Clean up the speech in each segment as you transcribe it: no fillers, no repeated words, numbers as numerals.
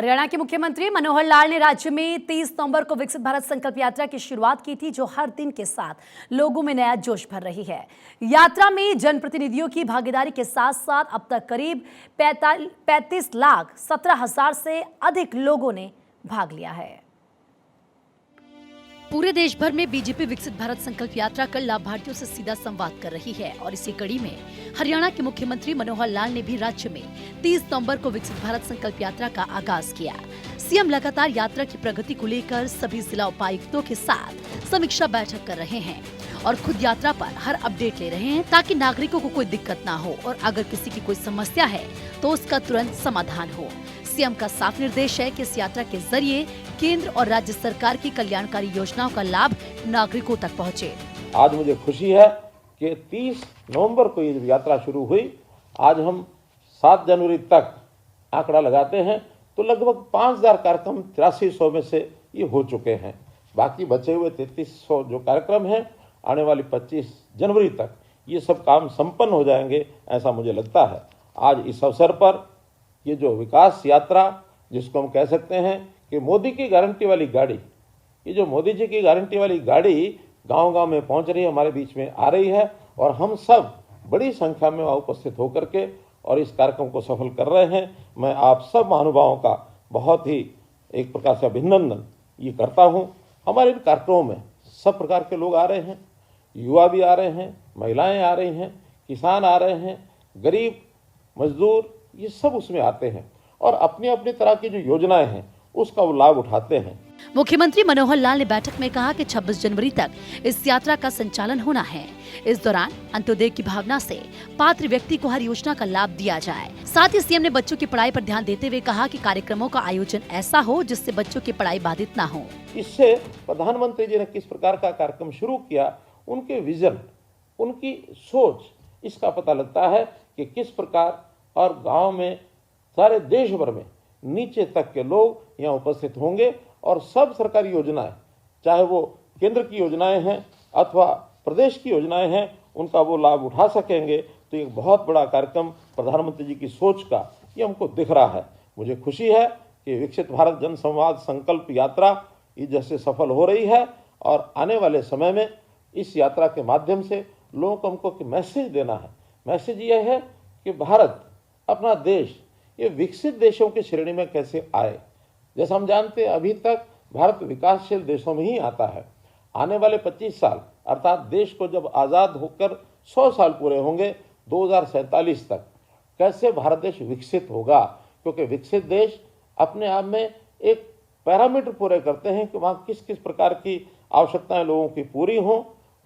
हरियाणा के मुख्यमंत्री मनोहर लाल ने राज्य में 30 नवंबर को विकसित भारत संकल्प यात्रा की शुरुआत की थी, जो हर दिन के साथ लोगों में नया जोश भर रही है। यात्रा में जनप्रतिनिधियों की भागीदारी के साथ साथ अब तक करीब 35,17,000 से अधिक लोगों ने भाग लिया है। पूरे देश भर में बीजेपी विकसित भारत संकल्प यात्रा कर लाभार्थियों से सीधा संवाद कर रही है और इसी कड़ी में हरियाणा के मुख्यमंत्री मनोहर लाल ने भी राज्य में 30 नवंबर को विकसित भारत संकल्प यात्रा का आगाज किया। सीएम लगातार यात्रा की प्रगति को लेकर सभी जिला उपायुक्तों के साथ समीक्षा बैठक कर रहे हैं और खुद यात्रा पर हर अपडेट ले रहे हैं, ताकि नागरिकों को कोई दिक्कत ना हो और अगर किसी की कोई समस्या है तो उसका तुरंत समाधान हो। सीएम का साफ निर्देश है कि इस यात्रा के जरिए केंद्र और राज्य सरकार की कल्याणकारी योजनाओं का लाभ नागरिकों तक पहुंचे। आज मुझे खुशी है कि 30 नवंबर को ये यात्रा शुरू हुई। आज हम 7 जनवरी तक आंकड़ा लगाते हैं तो लगभग 5,000 कार्यक्रम 8300 में से ये हो चुके हैं। बाकी बचे हुए 3300 जो कार्यक्रम हैं, आने वाली 25 जनवरी तक ये सब काम संपन्न हो जाएंगे, ऐसा मुझे लगता है। आज इस अवसर पर ये जो विकास यात्रा, जिसको हम कह सकते हैं कि मोदी की गारंटी वाली गाड़ी, ये जो मोदी जी की गारंटी वाली गाड़ी गांव-गांव में पहुंच रही है, हमारे बीच में आ रही है और हम सब बड़ी संख्या में वहाँ उपस्थित होकर के और इस कार्यक्रम को सफल कर रहे हैं। मैं आप सब महानुभावों का बहुत ही एक प्रकार से अभिनंदन ये करता हूँ। हमारे इन कार्यक्रमों में सब प्रकार के लोग आ रहे हैं, युवा भी आ रहे हैं, महिलाएं आ रही हैं, किसान आ रहे हैं, गरीब मजदूर, ये सब उसमें आते हैं और अपनी अपनी तरह की जो योजनाएं हैं उसका वो लाभ उठाते हैं। मुख्यमंत्री मनोहर लाल ने बैठक में कहा कि 26 जनवरी तक इस यात्रा का संचालन होना है। इस दौरान अंत्योदय की भावना से पात्र व्यक्ति को हर योजना का लाभ दिया जाए। साथ ही सीएम ने बच्चों की पढ़ाई पर ध्यान देते हुए कहा कि कार्यक्रमों का आयोजन ऐसा हो जिससे बच्चों की पढ़ाई बाधित न हो। इससे प्रधानमंत्री जी ने किस प्रकार का कार्यक्रम शुरू किया, उनके विजन, उनकी सोच, इसका पता लगता है कि किस प्रकार और गांव में सारे देश भर में नीचे तक के लोग यहाँ उपस्थित होंगे और सब सरकारी योजनाएं, चाहे वो केंद्र की योजनाएं हैं अथवा प्रदेश की योजनाएं हैं, उनका वो लाभ उठा सकेंगे। तो एक बहुत बड़ा कार्यक्रम प्रधानमंत्री जी की सोच का ये हमको दिख रहा है। मुझे खुशी है कि विकसित भारत जन संवाद संकल्प यात्रा ये जैसे सफल हो रही है और आने वाले समय में इस यात्रा के माध्यम से लोगों को हमको मैसेज देना है। मैसेज ये है कि भारत, अपना देश, ये विकसित देशों की श्रेणी में कैसे आए। जैसा हम जानते हैं अभी तक भारत विकासशील देशों में ही आता है। आने वाले 25 साल अर्थात देश को जब आज़ाद होकर 100 साल पूरे होंगे 2047 तक, कैसे भारत देश विकसित होगा, क्योंकि विकसित देश अपने आप में एक पैरामीटर पूरे करते हैं कि वहाँ किस किस प्रकार की आवश्यकताएं लोगों की पूरी हों।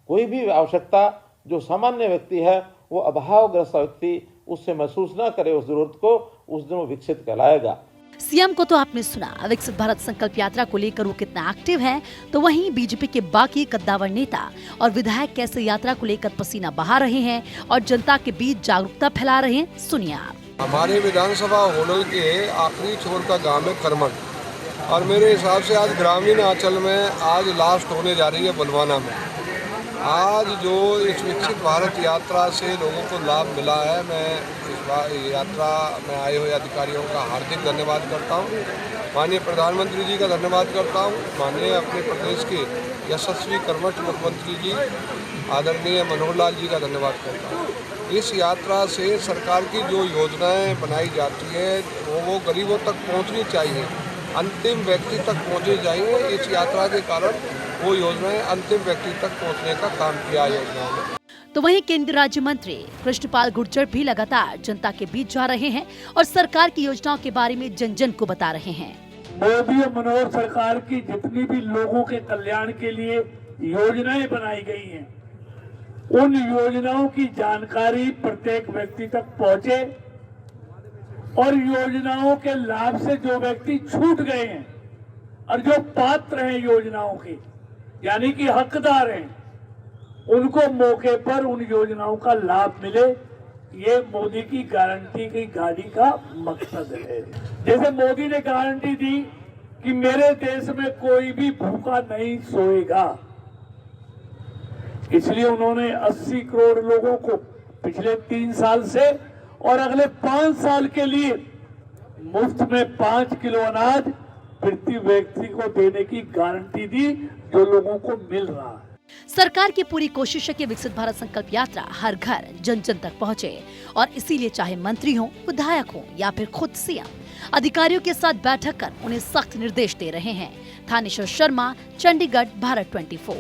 कोई भी आवश्यकता जो सामान्य व्यक्ति है वो अभावग्रस्त व्यक्ति उससे महसूस ना करे उस जरूरत को, उस दिन वो विकसित कहलाएगा। सीएम को तो आपने सुना विकसित भारत संकल्प यात्रा को लेकर वो कितना एक्टिव है, तो वहीं बीजेपी के बाकी कद्दावर नेता और विधायक कैसे यात्रा को लेकर पसीना बहा रहे हैं और जनता के बीच जागरूकता फैला रहे हैं, सुनिए आप। हमारे विधानसभा होडल के आखिरी छोर का गांव है करमन और मेरे हिसाब से आज ग्रामीण अंचल में आज लास्ट होने जा रही है बलवाना में। आज जो इस विकसित भारत यात्रा से लोगों को लाभ मिला है, मैं इस यात्रा में आए हुए अधिकारियों का हार्दिक धन्यवाद करता हूं। माननीय प्रधानमंत्री जी का धन्यवाद करता हूं। माननीय अपने प्रदेश के यशस्वी कर्मठ मुख्यमंत्री जी आदरणीय मनोहर लाल जी का धन्यवाद करता हूं। इस यात्रा से सरकार की जो योजनाएं बनाई जाती है वो गरीबों तक पहुँचनी चाहिए, अंतिम व्यक्ति तक पहुँचनी चाहिए। इस यात्रा के कारण वो योजनाएं अंतिम व्यक्ति तक पहुंचने का काम किया योजनाओं में। तो वहीं केंद्रीय राज्य मंत्री कृष्णपाल गुर्जर भी लगातार जनता के बीच जा रहे हैं और सरकार की योजनाओं के बारे में जन जन को बता रहे हैं। मोदी और मनोहर सरकार की जितनी भी लोगों के कल्याण के लिए योजनाएं बनाई गई हैं, उन योजनाओं की जानकारी प्रत्येक व्यक्ति तक पहुंचे और योजनाओं के लाभ से जो व्यक्ति छूट गए हैं और जो पात्र हैं योजनाओं के, यानी कि हकदार हैं, उनको मौके पर उन योजनाओं का लाभ मिले। ये मोदी की गारंटी की गाड़ी का मकसद है। जैसे मोदी ने गारंटी दी कि मेरे देश में कोई भी भूखा नहीं सोएगा, इसलिए उन्होंने 80 करोड़ लोगों को पिछले 3 साल से और अगले 5 साल के लिए मुफ्त में 5 किलो अनाज प्रति व्यक्ति को देने की गारंटी दी, जो लोगों को मिल रहा है। सरकार की पूरी कोशिश है कि विकसित भारत संकल्प यात्रा हर घर जन जन तक पहुंचे और इसीलिए चाहे मंत्री हो, विधायक हो या फिर खुद सीएम, अधिकारियों के साथ बैठक कर उन्हें सख्त निर्देश दे रहे हैं। थानेश्वर शर्मा, चंडीगढ़, भारत 24।